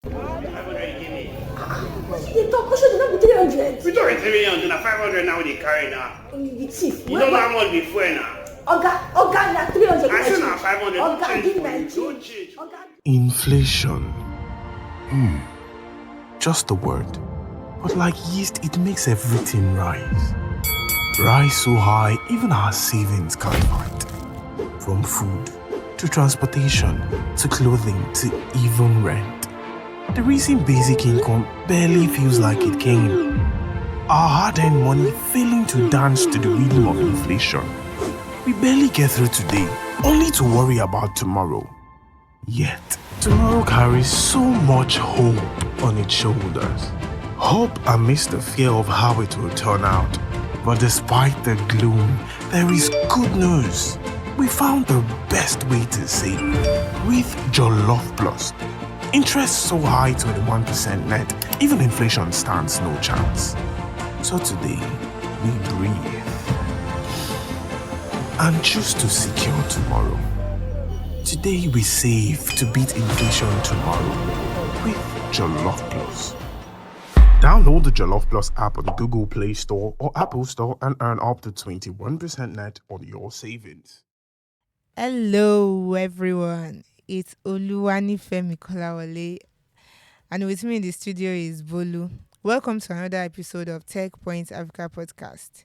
500 give me. They talk, what should they not be 300? We talking 300 now, 500 now they carry now. You chief. You don't know how much before now. Oga, na 300. I say now 500. Oga, give me my Don't change. change. Inflation. Just a word. But like yeast, it makes everything rise. Rise so high, even our savings can't fight. From food, to transportation, to clothing, to even rent. The reason basic income barely feels like it came. Our hard-earned money failing to dance to the rhythm of inflation. We barely get through today, only to worry about tomorrow. Yet, tomorrow carries so much hope on its shoulders. Hope amidst the fear of how it will turn out. But despite the gloom, there is good news. We found the best way to save with Jollof Plus. Interest so high, 21% net, even inflation stands no chance. So today, we breathe and choose to secure tomorrow. Today we save to beat inflation tomorrow with Jollof Plus. Download the Jollof Plus app on the Google Play Store or Apple Store and earn up to 21% net on your savings. Hello everyone, it's Oluwanifemi Kolawole and with me in the studio is Bolu. Welcome to another episode of Techpoint Africa Podcast.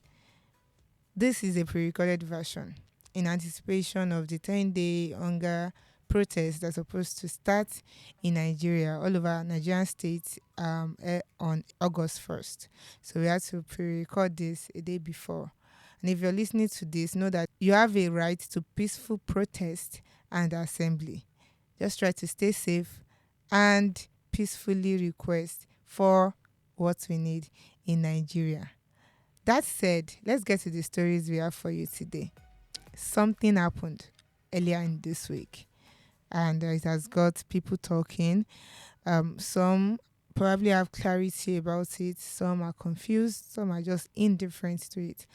This is a pre-recorded version in anticipation of the 10-day hunger protest that's supposed to start in Nigeria, all over Nigerian states on August 1st. So we had to pre-record this a day before. And if you're listening to this, know that you have a right to peaceful protest and assembly. Just try to stay safe and peacefully request for what we need in Nigeria. That said, let's get to the stories we have for you today. Something happened earlier in this week, and it has got people talking. Some probably have clarity about it. Some are confused. Some are just indifferent to it.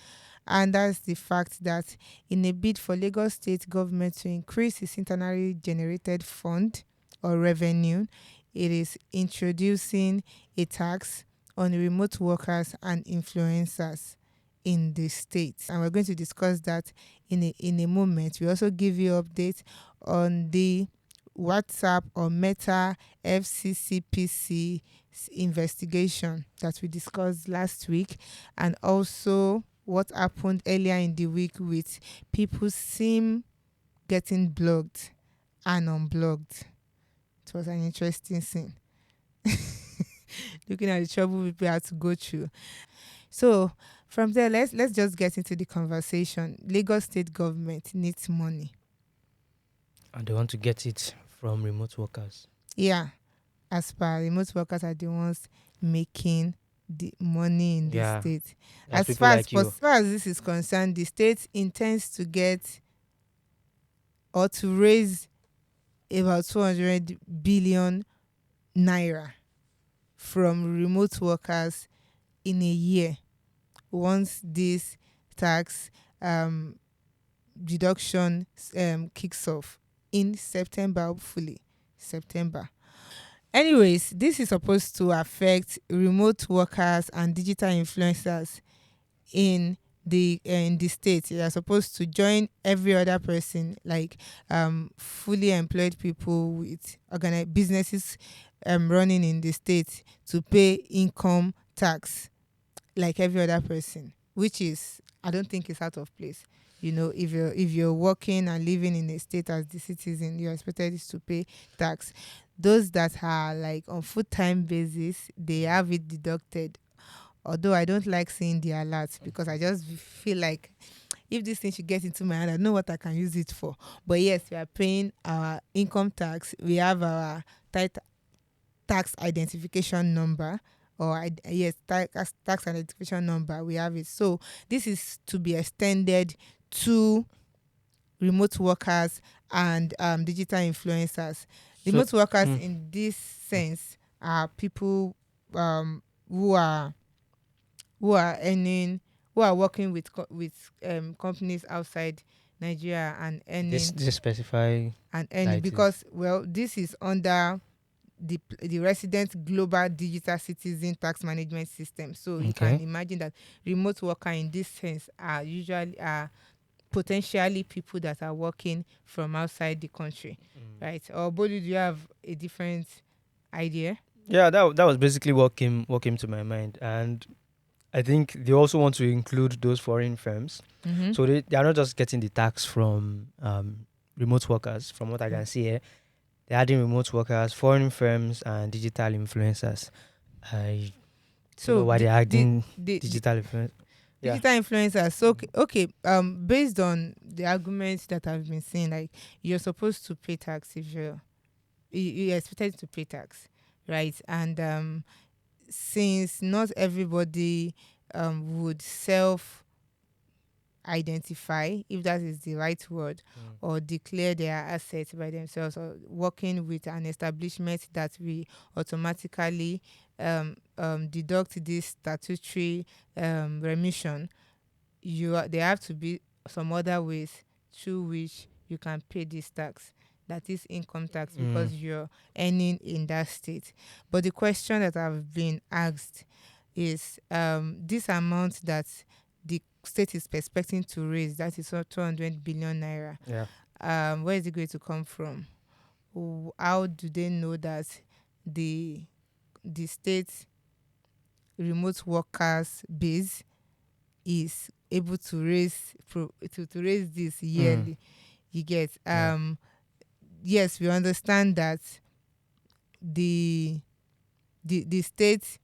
And that's the fact that in a bid for Lagos State government to increase its internally generated fund or revenue, it is introducing a tax on remote workers and influencers in the state. And we're going to discuss that in a moment. We also give you updates on the WhatsApp or Meta FCCPC investigation that we discussed last week, and also what happened earlier in the week with people's SIM getting blocked and unblocked. It was an interesting scene. Looking at the trouble people had to go through. So from there, let's just get into the conversation. Lagos State government needs money. And they want to get it from remote workers. Yeah. As per remote workers are the ones making the money in the state. As far as this is concerned, the state intends to get or to raise about 200 billion naira from remote workers in a year once this tax deduction kicks off in September, hopefully September. Anyways, this is supposed to affect remote workers and digital influencers in the state. They are supposed to join every other person, like fully employed people with businesses running in the state, to pay income tax like every other person, which is, I don't think it's out of place. You know, if you're working and living in a state as the citizen, you're expected to pay tax. Those that are like on full-time basis, they have it deducted. Although I don't like seeing the alerts, because I just feel like if this thing should get into my hand, I know what I can use it for. But yes, we are paying our income tax. We have our tax identification number, tax identification number. We have it. So this is to be extended to remote workers and digital influencers. Remote workers in this sense are people who are working with companies outside Nigeria and earning. They specify And earning because this is under the resident global digital citizen tax management system. So you can Okay. imagine that remote worker in this sense are usually potentially people that are working from outside the country, right? Or Bolu, do you have a different idea? Yeah, that was basically what came to my mind, and I think they also want to include those foreign firms. Mm-hmm. So they are not just getting the tax from remote workers. From what I can see here, they're adding remote workers, foreign firms, and digital influencers. I don't know So why they're adding the digital influence. Yeah. digital influencers. So okay, based on the arguments that I've been saying, like you're supposed to pay tax if you're expected to pay tax, right? And since not everybody would self identify, if that is the right word, or declare their assets by themselves, or working with an establishment that we automatically deduct this statutory remission, there have to be some other ways through which you can pay this tax, that is income tax, because you're earning in that state. But the question that I've been asked is this amount that the state is expecting to raise, that is 200 billion naira. Yeah. Where is it going to come from? How do they know that the state remote workers base is able to raise to raise this yearly? You get yes, we understand that the state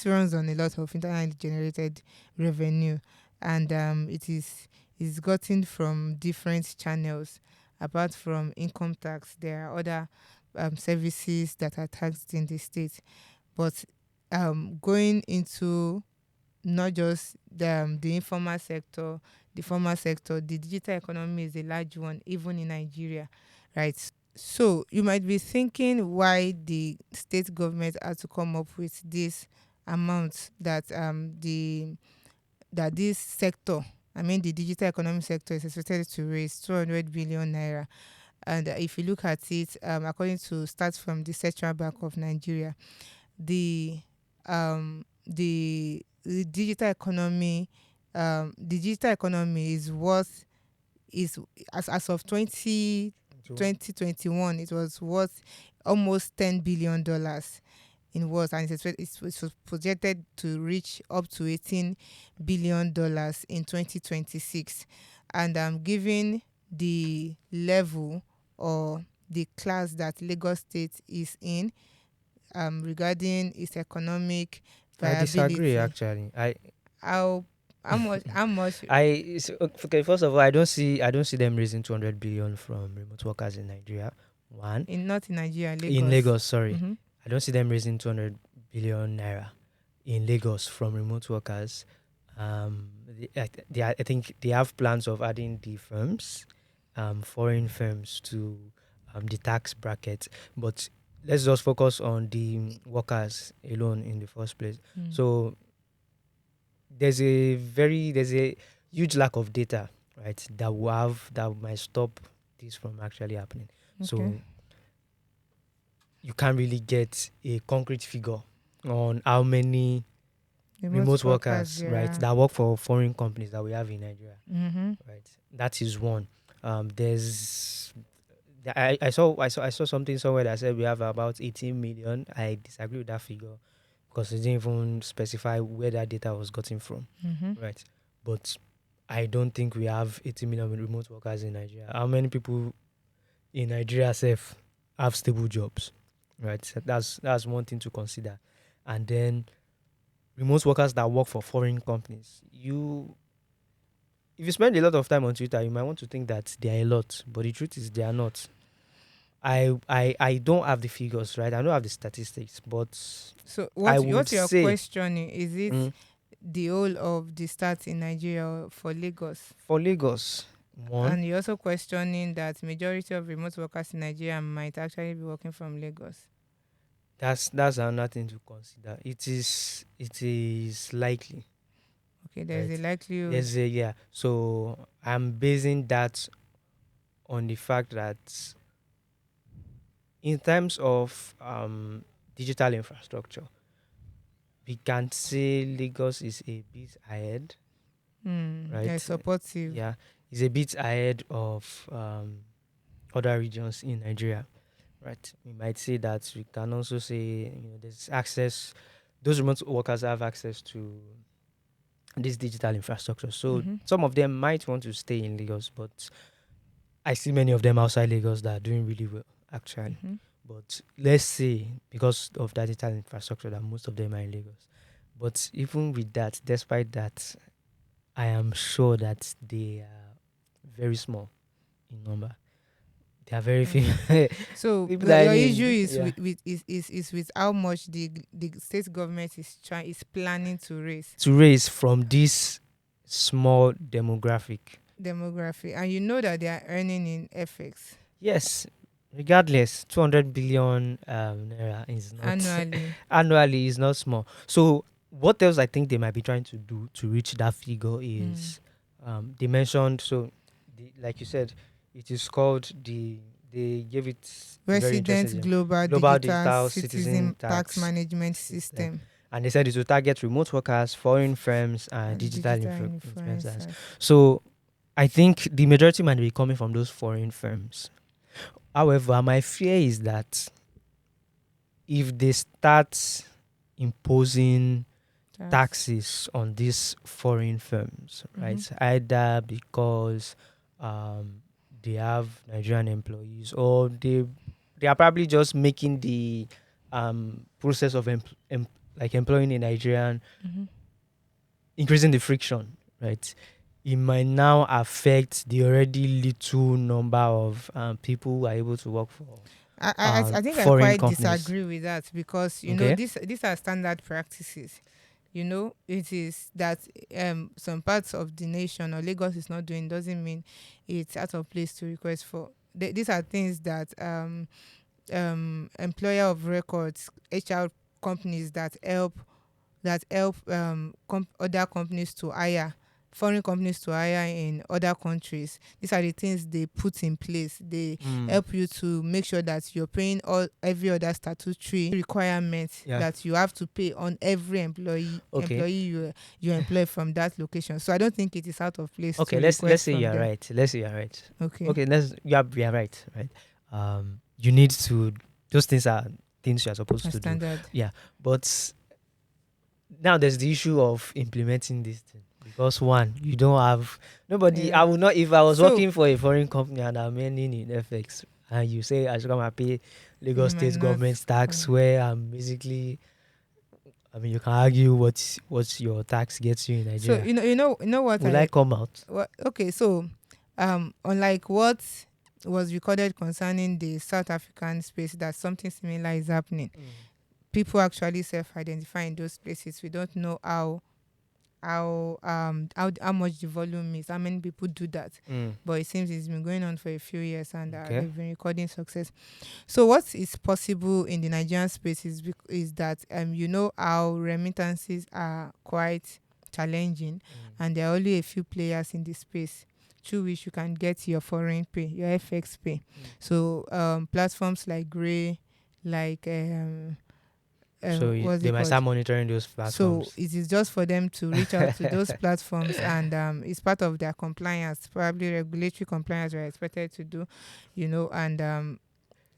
runs on a lot of internally generated revenue, and it is gotten from different channels. Apart from income tax, there are other services that are taxed in the state. But going into not just the informal sector, the formal sector, the digital economy is a large one, even in Nigeria, right? So you might be thinking why the state government had to come up with this amount that this sector, I mean the digital economy sector, is expected to raise 200 billion naira. And if you look at it, according to stats from the Central Bank of Nigeria, the digital economy is worth, is as of 2021, it was worth almost $10 billion in worth, and it was projected to reach up to $18 billion in 2026. And given the level or the class that Lagos State is in, regarding its economic I disagree. viability, Actually, how much okay. First of all, I don't see them raising 200 billion from remote workers in Nigeria. One, not in Nigeria, Lagos. in Lagos, sorry. Mhm. I don't see them raising 200 billion naira in Lagos from remote workers. I think they have plans of adding the firms, foreign firms, to the tax bracket. But let's just focus on the workers alone in the first place. So there's a huge lack of data, right, that might stop this from actually happening. So Okay. you can't really get a concrete figure on how many remote workers, right, that work for foreign companies that we have in Nigeria. Right, that is one. I saw something somewhere that said we have about 18 million. I disagree with that figure because it didn't even specify where that data was gotten from. Right, but I don't think we have 18 million remote workers in Nigeria. How many people in Nigeria have stable jobs? Right, so that's one thing to consider. And then remote workers that work for foreign companies. If you spend a lot of time on Twitter, you might want to think that they are a lot, but the truth is they are not. I don't have the figures, right? I don't have the statistics, but So I what would you're say, questioning, is it the whole of the stats in Nigeria for Lagos? for Lagos, one, And you're also questioning that majority of remote workers in Nigeria might actually be working from Lagos. that's another thing to consider. It is likely. Okay, there's Right. a likelihood. Yeah. So I'm basing that on the fact that in terms of digital infrastructure, we can say Lagos is a bit ahead, right? Yeah, supportive. Yeah, it's a bit ahead of other regions in Nigeria, right? We might say that. We can also say there's access. Those remote workers have access to this digital infrastructure, so some of them might want to stay in Lagos, but I see many of them outside Lagos that are doing really well, actually. But let's say because of that digital infrastructure that most of them are in Lagos. But even with that, despite that, I am sure that they are very small in number. They are very few. So People that your I mean, issue is yeah. is with how much the state government is planning to raise To raise from this small demography. demography, and you know that they are earning in FX Yes, regardless, 200 billion naira is not annually. annually is not small. So what else I think they might be trying to do to reach that figure is they mentioned, so like you said, it is called they gave it a very interesting Resident name, Global Digital Digital Citizen Citizen Tax Tax Management System and they said it will target remote workers, foreign firms, and and digital digital influencers. influencers. So I think the majority might be coming from those foreign firms. However, my fear is that if they start imposing taxes on these foreign firms, right, either because they have Nigerian employees or they are probably just making the process of employing a Nigerian, increasing the friction, right? It might now affect the already little number of people who are able to work for I think I foreign quite companies. disagree with that, because you know these are standard practices. You know, it is that some parts of the nation or Lagos is not doing doesn't mean it's out of place to request for. These are things that employer of records, HR companies that help other companies to hire, foreign companies to hire in other countries. These are the things they put in place. They help you to make sure that you're paying every other statutory requirement that you have to pay on every employee you employ from that location. So I don't think it is out of place. Okay, to let's say from you're them. right. Let's say you're right. Okay. You're right. Right. You need to. Those things are things you're supposed to Standard. do. Yeah, but now there's the issue of implementing this thing, because one, you don't have nobody. I would not, if I was working for a foreign company and I'm earning in FX and you say I should come and pay Lagos State government tax, where I'm basically, I mean, you can argue what your tax gets you in Nigeria. So you know what? Will I come out? Okay, so unlike what was recorded concerning the South African space, that something similar is happening. People actually self-identify in those places. We don't know how much the volume is, how many people do that. But it seems it's been going on for a few years, and they've been recording success. So what is possible in the Nigerian space is that you know how remittances are quite challenging, and there are only a few players in this space through which you can get your foreign pay, your FX pay. So platforms like Grey, like so they might start monitoring those platforms. So it is just for them to reach out to those platforms, and it's part of their compliance, probably regulatory compliance we're expected to do, you know, and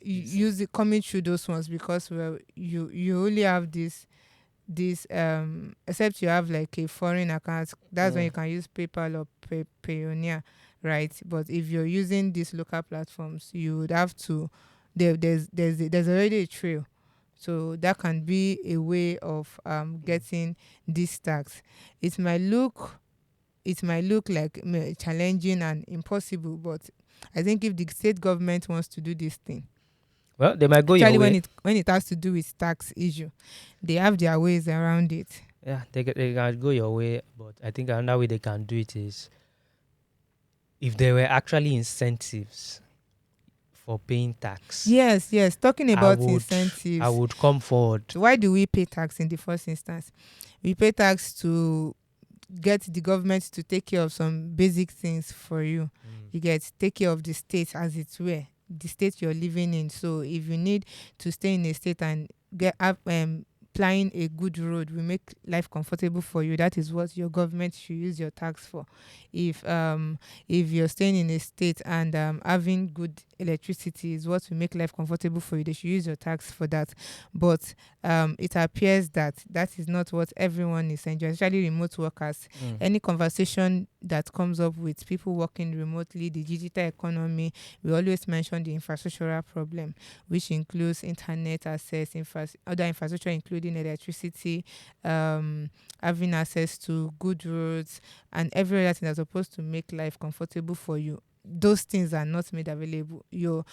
use it coming through those ones, because you only have this except you have like a foreign account, that's when you can use PayPal or Payoneer, right? But if you're using these local platforms, you would have to there's already a trail. So that can be a way of getting this tax. It might look like challenging and impossible, but I think if the state government wants to do this thing, well, they might go your way. When it has to do with tax issue, they have their ways around it. Yeah, they can go your way, but I think another way they can do it is if there were actually incentives for paying tax. Yes. Talking about incentives, I would come forward. Why do we pay tax in the first instance? We pay tax to get the government to take care of some basic things for you. You take care of the state, as it were. the state you're living in. So if you need to stay in a state and applying a good road will make life comfortable for you, that is what your government should use your tax for. If you're staying in a state and having good electricity is what will make life comfortable for you, they should use your tax for that. But it appears that is not what everyone is enjoying, especially remote workers. Any conversation that comes up with people working remotely, the digital economy, we always mention the infrastructural problem, which includes internet access, other infrastructure including electricity, having access to good roads, and every other thing that's supposed to make life comfortable for you. Those things are not made available. You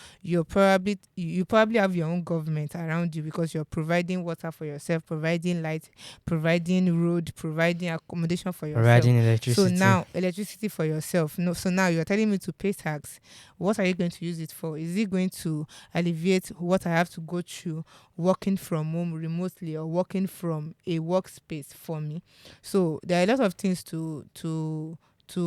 probably have your own government around you because you're providing water for yourself, providing light, providing road, providing accommodation for yourself, Providing electricity. So now electricity for yourself. No, so now you're telling me to pay tax. What are you going to use it for? Is it going to alleviate what I have to go through working from home remotely or working from a workspace for me? So there are a lot of things to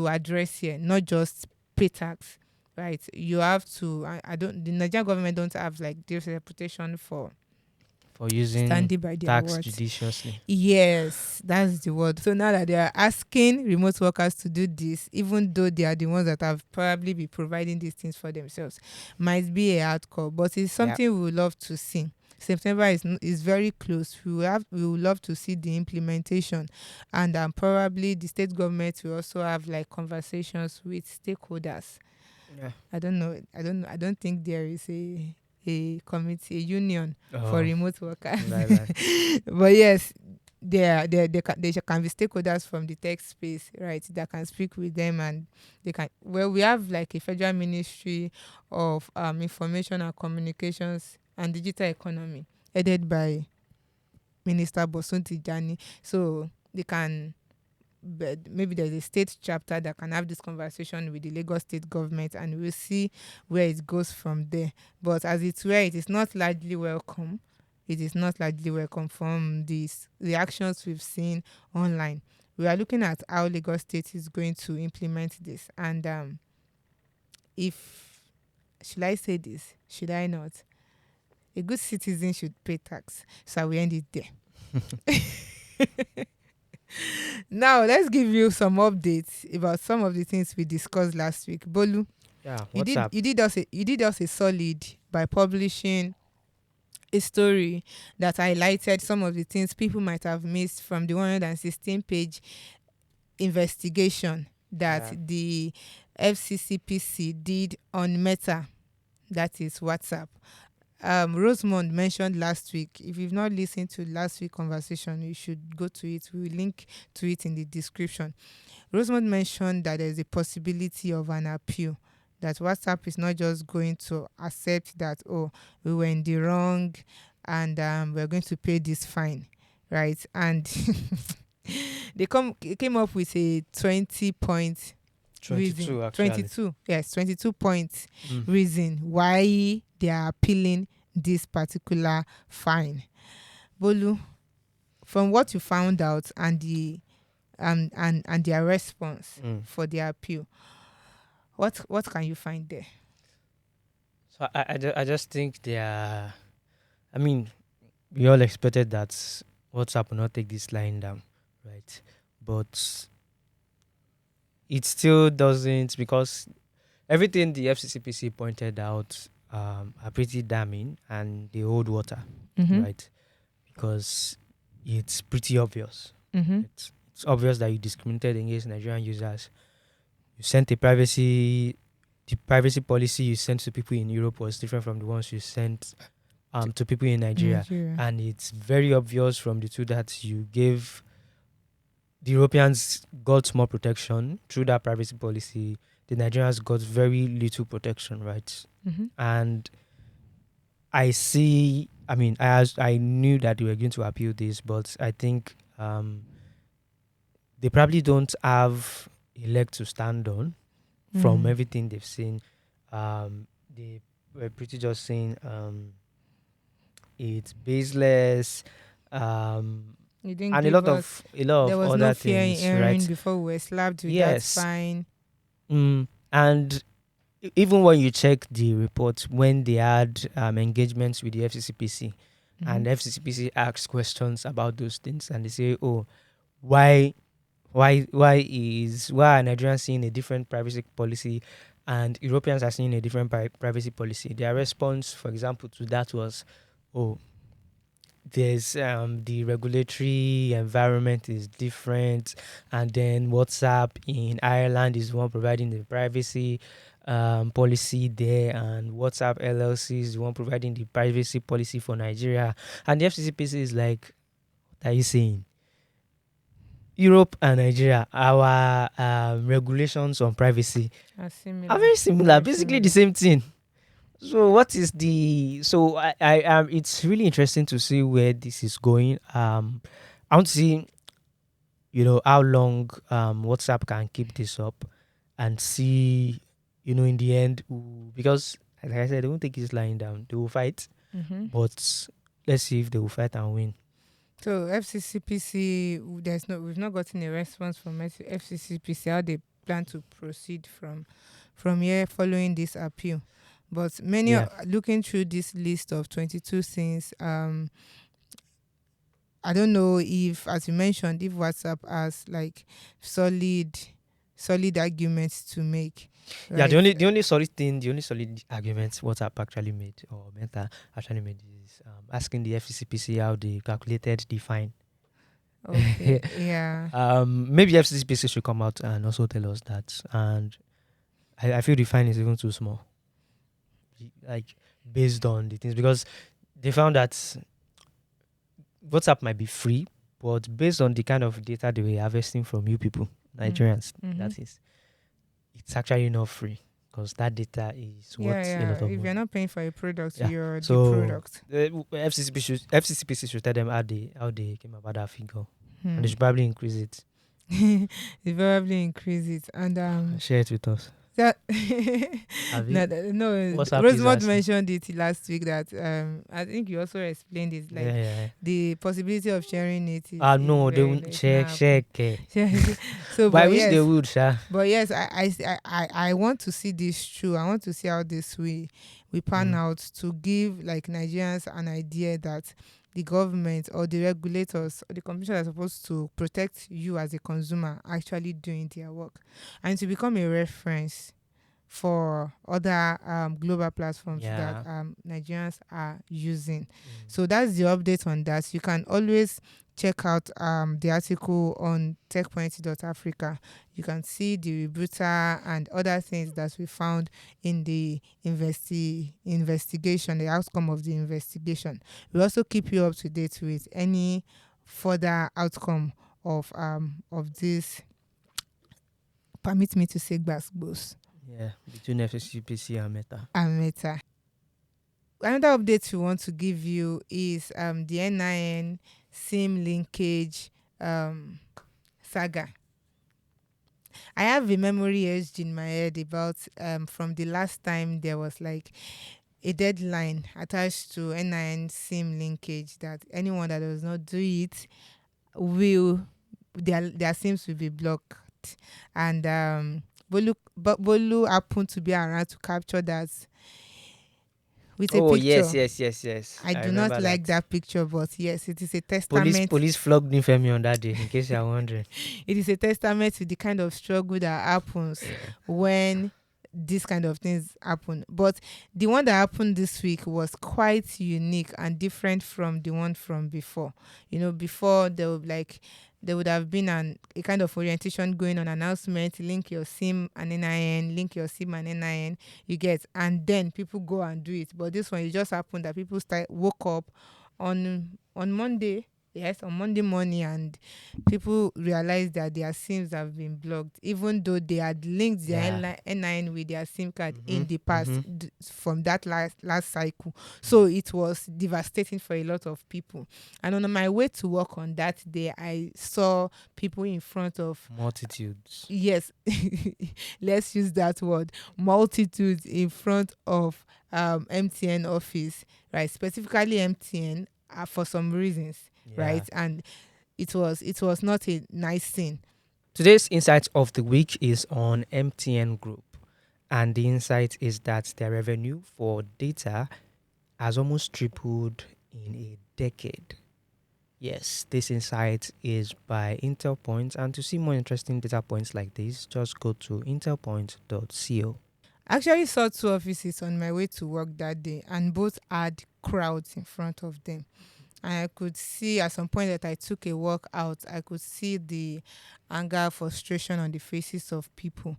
address here, not just pay tax, right? You have to. The Nigerian government don't have like this reputation for using standing by their tax words judiciously. Yes, that's the word. So now that they are asking remote workers to do this, even though they are the ones that have probably been providing these things for themselves, might be a hard call, but it's something we would love to see. September is very close. We would love to see the implementation, and probably the state government will also have like conversations with stakeholders. Yeah. I don't know. I don't think there is a committee, a union for remote workers. Right. But yes, there can be stakeholders from the tech space, right, that can speak with them, and they can. Well, we have like a federal ministry of information and communications and digital economy, headed by Minister Bosun Tijani. So they can. But maybe there's a state chapter that can have this conversation with the Lagos state government, and we'll see where it goes from there. But as it's where it is not largely welcome. It is not largely welcome from the actions we've seen online. We are looking at how Lagos state is going to implement this. And should I say this? Should I not? A good citizen should pay tax. So I will end it there. Now, let's give you some updates about some of the things we discussed last week. Bolu, What's up? You did us a solid by publishing a story that highlighted some of the things people might have missed from the 116-page investigation that the FCCPC did on Meta, that is WhatsApp. Rosemond mentioned last week. If you've not listened to last week's conversation, you should go to it. We will link to it in the description. Rosemond mentioned that there's a possibility of an appeal, that WhatsApp is not just going to accept that, we were in the wrong and we're going to pay this fine, right? And they came up with a 20-point 22 reason. actually. 22, yes, 22 points reason why they are appealing this particular fine. Bolu, from what you found out and their response for the appeal, what can you find there? So I just think they are. I mean, we all expected that WhatsApp will not take this line down, right? But it still doesn't, because everything the FCCPC pointed out are pretty damning and they hold water, right? Because it's pretty obvious. It's obvious that you discriminated against Nigerian users. You sent the privacy policy you sent to people in Europe was different from the ones you sent to people in Nigeria. And it's very obvious from the two that you gave the Europeans got more protection through that privacy policy. The Nigerians got very little protection, right? And I knew that they were going to appeal this, but I think they probably don't have a leg to stand on from everything they've seen. They were pretty just saying it's baseless. And a lot of there was other no fear things, in airing right? before we were slapped with that fine. And even when you check the report, when they had engagements with the FCCPC, and the FCCPC asks questions about those things, and they say, "Oh, why are Nigerians seeing a different privacy policy, and Europeans are seeing a different privacy policy?" Their response, for example, to that was, "Oh, there's the regulatory environment is different, and then WhatsApp in Ireland is the one providing the privacy policy there, and WhatsApp LLC is the one providing the privacy policy for Nigeria." And the FCCPC is like, "What are you saying? Europe and Nigeria, our regulations on privacy are very similar, basically the same thing." So what is the it's really interesting to see where this is going. I want to see, how long WhatsApp can keep this up, and see, in the end, because like I said, they won't take this lying down. They will fight, but let's see if they will fight and win. So FCCPC, we've not gotten a response from FCCPC how they plan to proceed from here following this appeal. But many are looking through this list of 22 things. I don't know if, as you mentioned, if WhatsApp has like solid arguments to make. Right? Yeah, the only solid arguments WhatsApp actually made, or Meta actually made, is asking the FCCPC how they calculated the fine. Okay. Yeah. Maybe FCCPC should come out and also tell us that. And I feel the fine is even too small, like based on the things, because they found that WhatsApp might be free, but based on the kind of data they were harvesting from you people, Nigerians, that is, it's actually not free, because that data is what a lot of if money. you're not paying for a product, you're So, the product. FCCPC should tell them how they came about that figure, and they should probably increase it. They probably increase it, and Share it with us. that No, Rosemont mentioned it last week, that I think you also explained it, like the possibility of sharing it is, no, they won't share. So But I wish they would, sha. But yes, I want to see this through. I want to see how this we pan out, to give like Nigerians an idea that the government or the regulators or the commission are supposed to protect you as a consumer actually doing their work, and to become a reference for other global platforms that Nigerians are using. So that's the update on that. You can always check out the article on Techpoint Africa. You can see the rebuttal and other things that we found in the investigation, the outcome of the investigation. We also keep you up to date with any further outcome of this. Permit me to say gbas. Yeah, between FCCPC and Meta. Another update we want to give you is the NIN-SIM linkage saga. I have a memory edged in my head about from the last time there was like a deadline attached to NIN-SIM linkage, that anyone that does not do it their SIMs will be blocked. And Bolu happened to be around to capture that with a picture. Yes. I do not like that picture, but yes, it is a testament. Police flogged Femi on that day, in case you are wondering. It is a testament to the kind of struggle that happens when these kind of things happen. But the one that happened this week was quite unique and different from the one from before. Before there would have been a kind of orientation going on, announcement, link your SIM and NIN, link your SIM and NIN, you get, and then people go and do it. But this one, it just happened that people woke up on Monday, on Monday morning, and people realized that their SIMs have been blocked, even though they had linked their NIN with their SIM card in the past from that last cycle. So it was devastating for a lot of people. And on my way to work on that day, I saw people in front of multitudes. Yes, let's use that word, multitudes in front of MTN office, right? Specifically MTN for some reasons. Right, and it was not a nice thing. Today's insight of the week is on MTN Group, And the insight is that their revenue for data has almost tripled in a decade. Yes, this insight is by Intelpoint. And to see more interesting data points like this, just go to intelpoint.co. I actually saw two offices on my way to work that day, and both had crowds in front of them. And I could see at some point that I took a walk out, I could see the anger, frustration on the faces of people.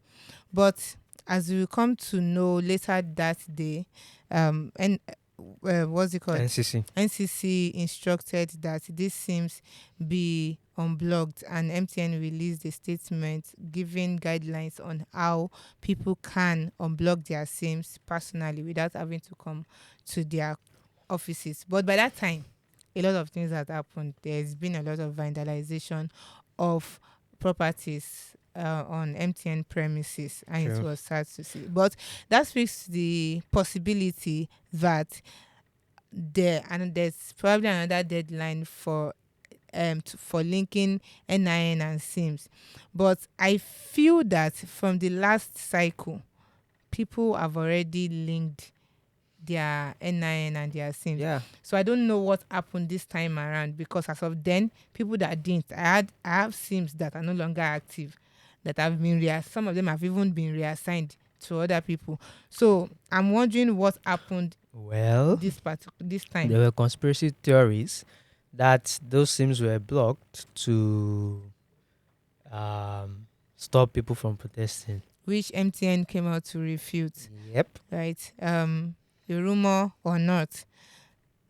But as we come to know later that day, and what's it called? NCC. NCC instructed that these SIMs be unblocked, and MTN released a statement giving guidelines on how people can unblock their SIMs personally without having to come to their offices. But by that time, a lot of things had happened. There's been a lot of vandalization of properties on MTN premises, and it True. was sad to see. But that speaks to the possibility that there's probably another deadline for linking NIN and SIMs. But I feel that from the last cycle, people have already linked their NIN and their SIMs. Yeah. So I don't know what happened this time around, because as of then, people that didn't, I have SIMs that are no longer active, that have been some of them have even been reassigned to other people. So I'm wondering what happened Well, this time. there were conspiracy theories that those SIMs were blocked to stop people from protesting. Which MTN came out to refute. Yep. Right. The rumor or not,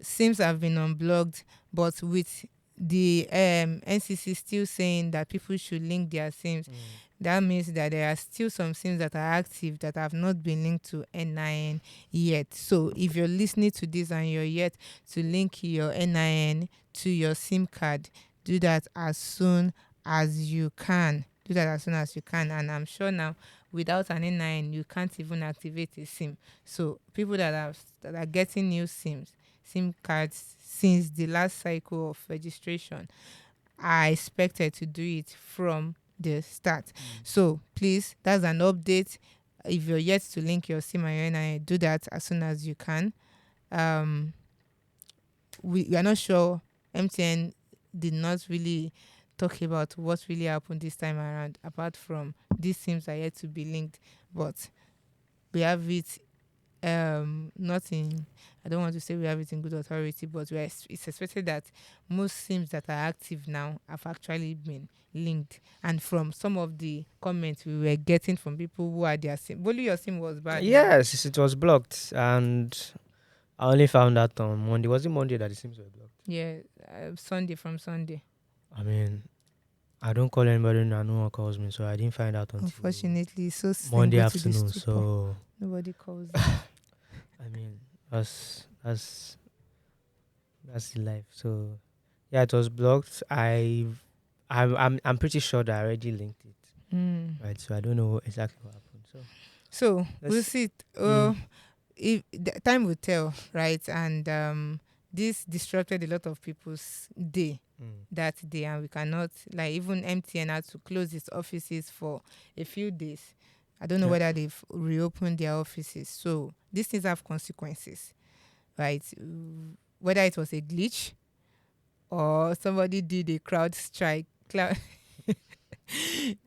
SIMs have been unblocked, but with the NCC still saying that people should link their SIMs, that means that there are still some SIMs that are active that have not been linked to NIN yet. So if you're listening to this and you're yet to link your NIN to your SIM card, do that as soon as you can. And I'm sure now, without an NIN, you can't even activate a SIM. So people that are getting new SIM cards since the last cycle of registration are expected to do it from the start. So please, that's an update. If you're yet to link your SIM and your NIN, do that as soon as you can. We are not sure. MTN did not really talk about what really happened this time around, apart from these SIMs are yet to be linked. But we have it not in, I don't want to say we have it in good authority, but it's expected that most SIMs that are active now have actually been linked. And from some of the comments we were getting from people who had their SIM, only your SIM was bad. Yes, it was blocked, and I only found out on Monday. Was it Monday that the SIMs were blocked? Yeah, from Sunday. I mean, I don't call anybody and no one calls me, so I didn't find out until Unfortunately, so Monday go to the afternoon. stupor. So Nobody calls. I mean, that's the life. So yeah, it was blocked. I'm pretty sure that I already linked it. Right. So I don't know exactly what happened. So we'll see. If the time will tell, right? And this disrupted a lot of people's day that day, and we cannot, like, even MTN had to close its offices for a few days. I don't know whether they've reopened their offices. So these things have consequences, right? Whether it was a glitch or somebody did a crowd strike.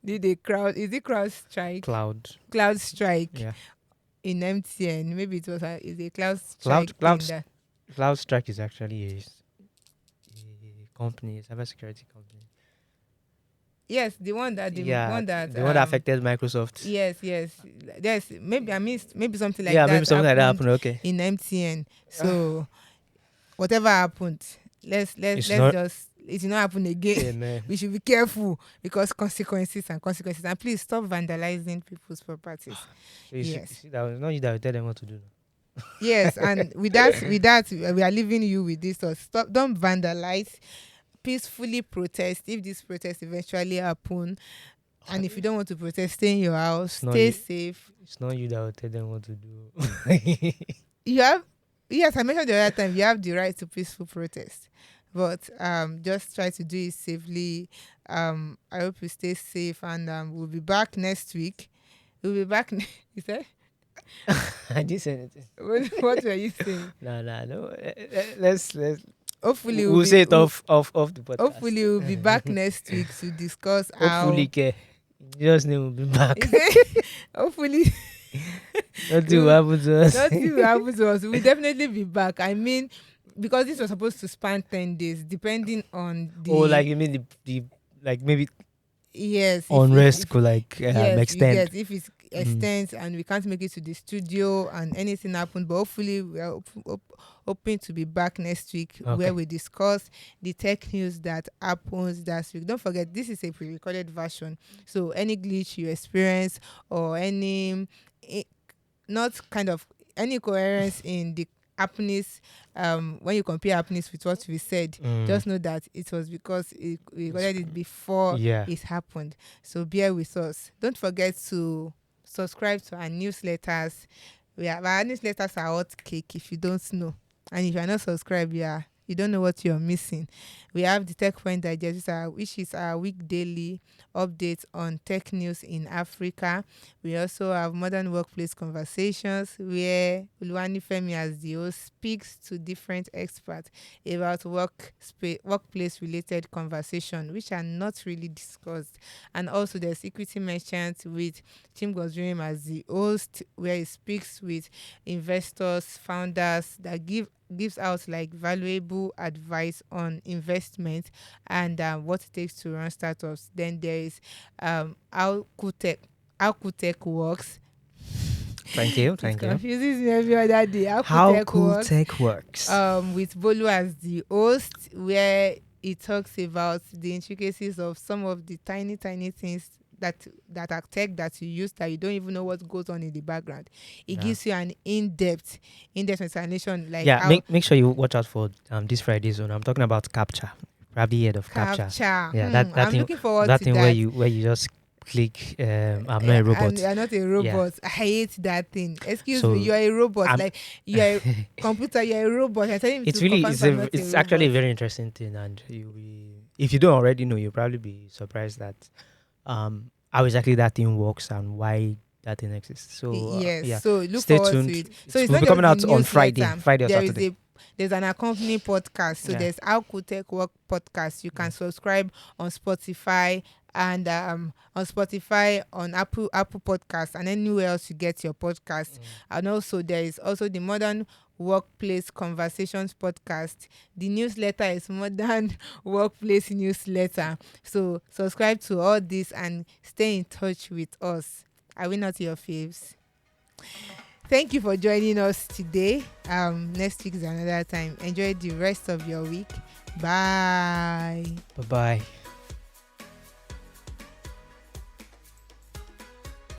Did a crowd? Is it crowd strike? Cloud strike. Yeah. In MTN, maybe it was a cloud strike. Cloud Strike is actually a company, a cybersecurity company. Yes, the one that affected Microsoft. Yes. Maybe I missed. Maybe something like that. Yeah, maybe something like that happened. Okay. In MTN. So whatever happened, let's just it will not happen again. Yeah, we should be careful, because consequences. And please stop vandalizing people's properties. So yes. That was not you that will tell them what to do. Yes, and with that, we are leaving you with this. So stop, don't vandalize. Peacefully protest if this protest eventually happen. And if you don't want to protest, stay in your house. Stay safe. It's not you that will tell them what to do. Yes, I mentioned the other time, you have the right to peaceful protest. But just try to do it safely. I hope you stay safe, and we'll be back next week. We'll be back. You said? I didn't say anything. What were you saying? No. Let's. Hopefully We'll say it off the podcast. Hopefully we'll be back next week to discuss how. Hopefully, just name will be back. Hopefully. Nothing will happen to us. Nothing will happen to us. We'll definitely be back. I mean, because this was supposed to span 10 days, depending on the. Oh, like you mean the like maybe. Yes. Unrest could extend. Yes, if it extends and we can't make it to the studio and anything happen, but hopefully we are hoping to be back next week where we discuss the tech news that happens that week. Don't forget, this is a pre-recorded version, so any glitch you experience or any coherence in the happenings, when you compare happenings with what we said, just know that it was because we recorded it before it happened. So bear with us. Don't forget to subscribe to our newsletters. Our newsletters are hot cake if you don't know, and if you are not subscribed, you don't know what you're missing. We have the Techpoint Digest, which is our weekdaily updates on tech news in Africa. We also have Modern Workplace Conversations, where Oluwanifemi as the host speaks to different experts about workplace-related conversation, which are not really discussed. And also there's Equity Merchants with Tim Gosrim as the host, where he speaks with investors, founders that gives out like valuable advice on investment and what it takes to run startups. Then there is how cool tech works. Thank you. Confuses me every other day. How cool tech works. With Bolu as the host, where he talks about the intricacies of some of the tiny things that are tech that you use that you don't even know what goes on in the background. It gives you an in-depth explanation. Like make sure you watch out for this Friday zone. I'm talking about capture. Probably heard of capture. Yeah, that I'm thing, looking forward that to thing that. where you just click. I'm not a robot. And you're not a robot. I hate that thing. Excuse So, me, you're a robot. You're a computer. You're a robot. I'm telling you, it's actually a very interesting thing, and if you don't already know, you'll probably be surprised that how exactly that thing works and why that thing exists. So so look stay forward tuned. to it. So it's will not be coming out just on Friday or Saturday. There's an accompanying podcast. So there's How Could Tech Work podcast. You can subscribe on Spotify and on Apple Podcasts and anywhere else you get your podcast. And also there is also the Modern Workplace Conversations podcast. The newsletter is Modern Workplace Newsletter. So subscribe to all this and stay in touch with us. Are we not your faves? Thank you for joining us today. Next week is another time. Enjoy the rest of your week. Bye. Bye-bye.